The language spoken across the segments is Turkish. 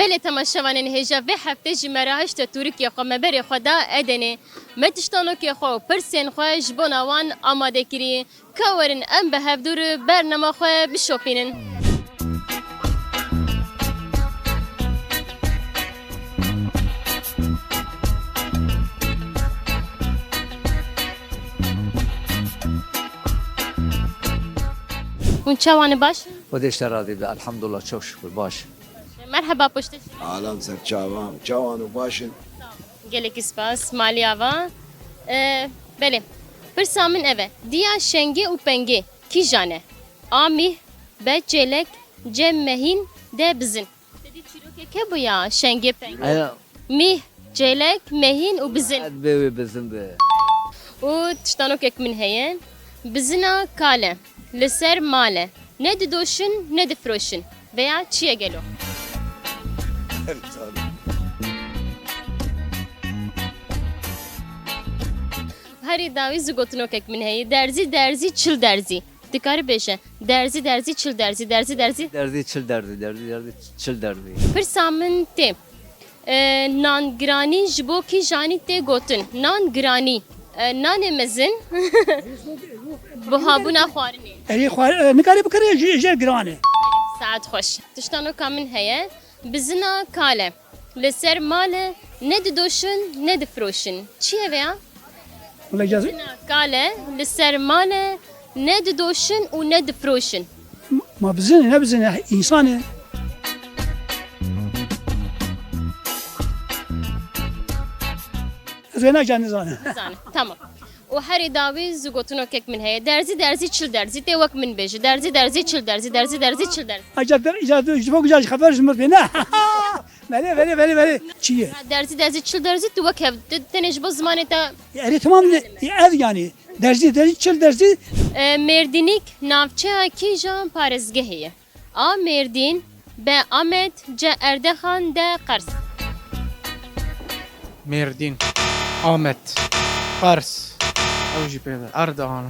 بله تماشاوانین هجا و هفته جی مراهشت تورکیا خو مبر خدا ادنه متشتانو که خو پرسین خو جبوناوان آماده کری کورن ام به هفدور برنامه خو بشوپینن اون چوان باش خودش راضی ده الحمدلله çok şükür baş. مرحبا پشتش عالم سر چاوان و باشن gelek ispas maliava bele persamın eve diya şenge u penge ki jane ami be çelek cem mehin de bizim dedi çiroke ke bu ya şenge penge Ay mi çelek mehin u bizim be bizim de. u tiştanok ekmin heye bizina kale leser male ne de doşun ne de froşun veya çiye gelo هری داوی زگوتنو که من هی درزی چل درزی دکاری بشه درزی چل درزی Derdi çil derdi çil derdi. پر سامن ته نان گرانی جبو کی جانی ته گوتن نان گرانی نان مزن بهابونا خوارنی اری خوار نکاری بکری جر گرانه ساعت خوش تشتانو کامن هیه بزنا کاله لسر ماله نه دوشن نه فروشن چیه ویا والله اجازه کاله لسر ماله نه دوشن و نه فروشن ما بزنه نه بزنه انسانه زينا جانزانه زانه tamam o her davi zugotunu kek min heye derzi çil derzi te vak min beji derzi çil derzi çil derzi اجازه اجازه جبو جاج خبر جمر بينا بله چیه derzi çil derzi tu vak hev tenej bu zamanı ta yani tamam ev yani derzi çil derzi merdinik navçe ki jan parezgehiye a merdin be Ahmet ce Erdehan de Kars مردین آمد قرس اوجی پیدا اردهان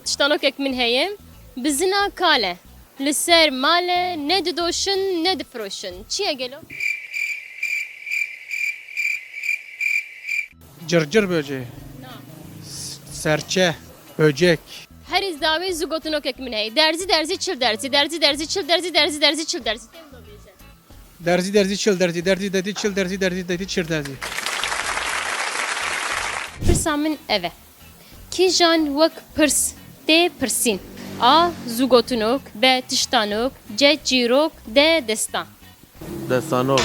tiştano kek min heye bizina kale لسر male ne de doşun ne de froşun çiye gelo جرجر بöceği serçe böcek her izdavi zugotunu kek min heye derzi çil derzi çil derzi derzi çil derzi çil derzi çil derzi Pırsamın eve. Ki jan vak pırs te pırsin. A zugotunok, B tiştanok, C çirok, D destan. Destanok.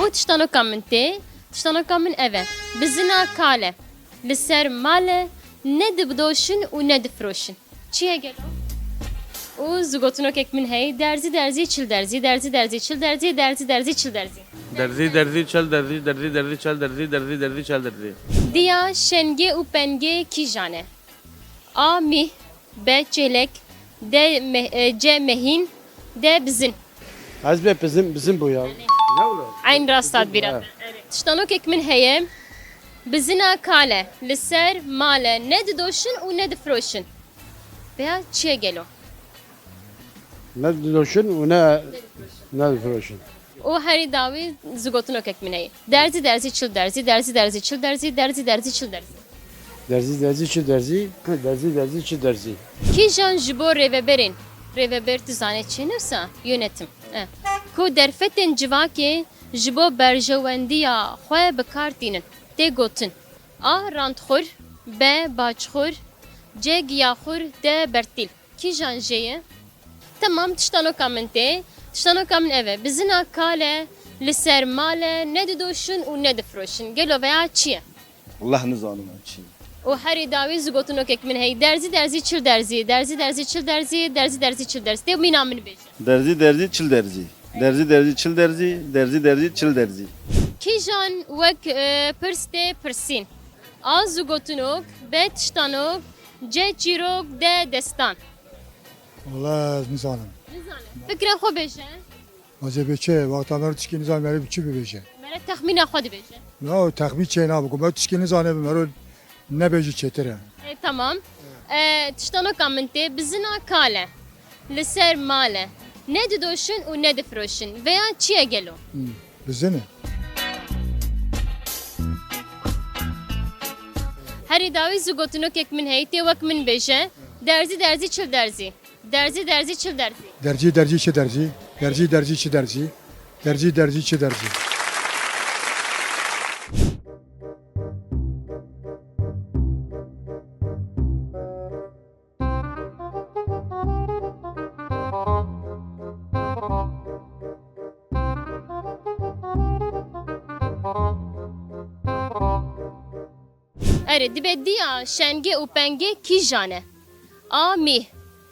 O tiştanok kamın te, tiştanok kamın eve. Bizina kale. Liser male ne de bdoşun u ne de froşun. Çiye gelo? O zugotunok ekmin hey derzi çil derzi çil derzi çil derzi. Derzi çal derzi çal derzi çal derzi. Diya şenge u penge ki jane. A mi, B çelek, C mehin, D bizim. Azbe bizim bu ya. Ayn rastat biraz. Tiştanok ekmin heye. Bizina kale, liser male ne de doşun u ne de froşun. Veya çiye gelo. Ne doşun ve ne froşun. O her davi zugotunok ekmin heye. Derzi çil derzi çil derzi. Derzi çi derzi. Ki jan jibo reveberin. Reveber tuzane çinirsa yönetim. Ku derfetin civake jibo berjewendiya xwe bikartînin. Tê gotin. A randxur, B başxur, C giyaxur, D bertîl. Ki jan jêye? Tamam tiştanoka min tê. Tiştanoka min ev e. Bizina kale, li ser male ne de doşun û ne de froşun. Gelo veya çiye? Allah nizanım çi O her davi zugotunok ekmin hey derzi çil derzi çil derzi te mina min beje derzi çil derzi çil derzi çil derzi ki jan vek pirste pirsin a zugotunok be tiştanok c çirok de destan والله نزانم fikre xwe beje مازه بچه وقتا مرا تشکی نزانم مرا بچی ببیشه mere tahmina xwe dibeje نه تخمی چه نبگو مرا تشکی نزانم مرا نبیجی چطوره tamam tiştanok aminte bizina kale li ser male ne didoşun û ne difroşun veya çiye gelo. Bizini. Herî dawî zû gotinokek min heye tê wek min bêje derzî derzî çil derzî. Derzî derzî çil derzî. Derzi derzi çi derzi. Derzi derzi çi derzi. Derzi derzi çi derzi. Erê dibe diya şenge û pengê kî jane? A mîh,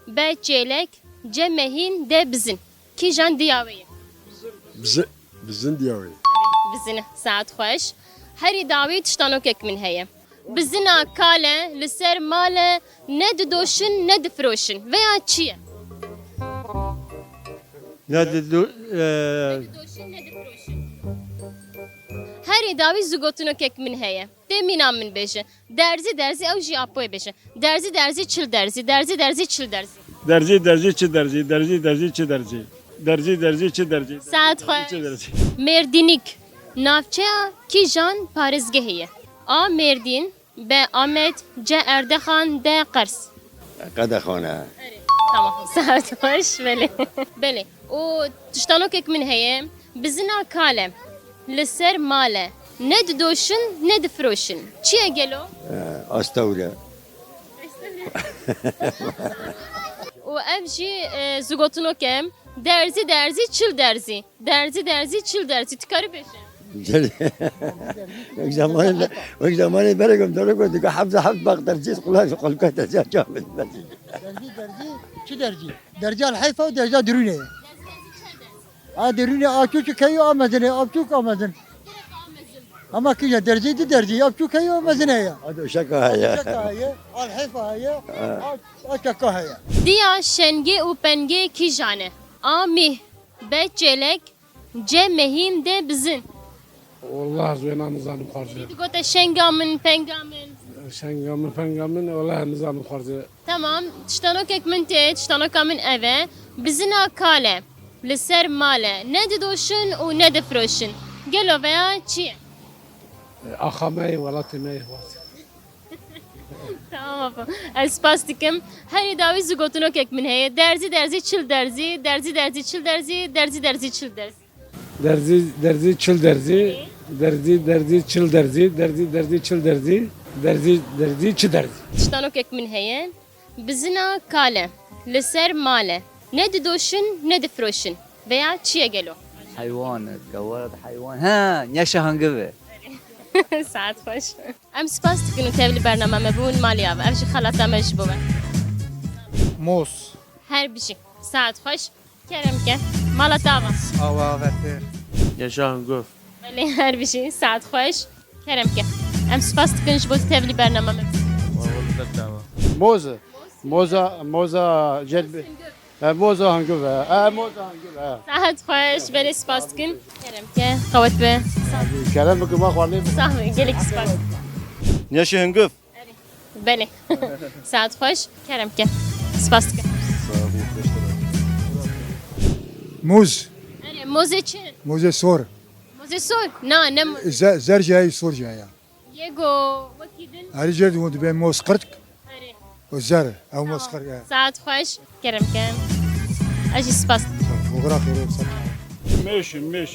B çêlek, C mehîn, D bizin. Kî jan diya wê ye? Bizim diyor. Bizin saet xweş. Herî dawî tiştanokek min heye. Bizina kale li ser male ne didoşin ne difroşin veya çi ye? Ne dedi? Didoşin ne difroşin. Herî dawî zû gotinokek min heye. Tê mîna min bêje. Derzî derzî ew jî apoyê bêje. Derzî derzî çil derzî. Derzî derzî çil derzî. Derzi derzi çi derzi. Derzi derzi çi derzi. Derzi derzi çi derzi. Saet xweş. Mêrdînîk. Navçeya kî jan parêzgehê ye? A Mêrdîn, B Amed, C Erdexan, D Qers. Qedekhane. Tamam. Saet xweş belê. Belê. û tiştanokek min heye. Bizina kale li ser male ne didoşin ne difroşin. Çi ye gelo? Astavra. û ev jî zû gotinokê derzî derzî çil derzî. Derzî derzî çil derzî. Tikarî bêje. وقت زمان برقم درك ودك حفظ بقدر جيس قلاش قلقة جامد درجي درجي شو درجي؟ درجة الحيفا ودرجة درونية. درونية أشوك كيو أمازن أشوك أمازن. أما كيا درجي دي درجي أشوك كيو أمازن هي. هذا شكا هي. شكا هي الحيفا هي أشكا هي. Diya şenge û pengê kî jane? A mîh, B çêlek, C mehîn, D bizin. والله زوينا نظام الخارجي. Digote şenga min, penga min. شنغامن فنغامن والله نظام الخارجي. Tamam. Tiştanokek min tê, tiştanoka min eve. Bizina kale li ser male ne didoşin û ne difroşin. Gelo veya çi? أخامي ولا تمي Tamam. Ez spas dikim. Herî dawî zû gotinokek min heye. Derzî derzî çil derzî. Derzî derzî çil derzî. Derzî derzî çil derzî. درزي درزي تشل درزي درزي درزي تشل درزي درزي درزي تشل درزي درزي درزي تش درزي. Tiştanokek min heye. Bizina kale li ser male ne didoşin ne difroşin veya çiye gelo. حيوان تكورت حيوان ها نيشا هنقبه. Saat hoş. Em spas dikin û tevlî bername me bûn malî ava. Ev jî xelata me ji bo me. موس Her bir şey. Saat hoş. Kerem ke. Mala tava. آوا وته Yaşa hangöf. Belê her bir şey. Saat hoş. Kerem ke. Em spas dikin ji bo tevlî bername me. موزة موزة موزة جلب موزة هنقولها موزة هنقولها Saat hoş. Belê spas dikin. Kerem ke. Qawet be. كلامك ما خوالي Sahme. Gelek spas. Neşe hıngıf. Belê. Saat hoş. Kerem ke. Spas dikin. Muz. Moze çin. Muze sor. Moze sor. Na ne mo. Zercayı sor caya. Yego. Vakidin. Her yer vurdu ben muz kırk. Hadi. O zer. Ev muz kırk. Saat hoş. Kerem ke. Aji spas. Buğra kırık. Meş hıngıf.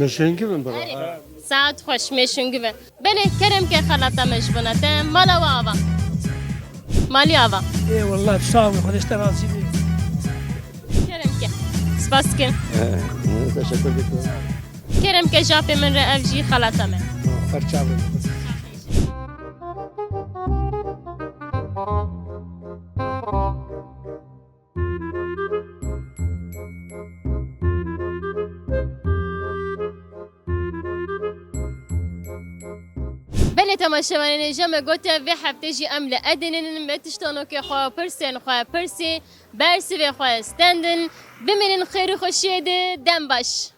مشين كيف نبرا Saat hoş meşun gibi. Bele kerem ke xalata mecbuna te mala vava. Mali ava. اي والله تصاوي خذ اشتراطي. Kerem ke. Spas kim? تشكر لك Kerem ke jape min re evji xalata me. فرشاوي Bele temaşevanê jeme gote vê heftê jî em li Edenên me tiştanokê xwe pirsên xwe pirsê bersivê xwe stendin bimînin xêr û xweşiyê de dem baş.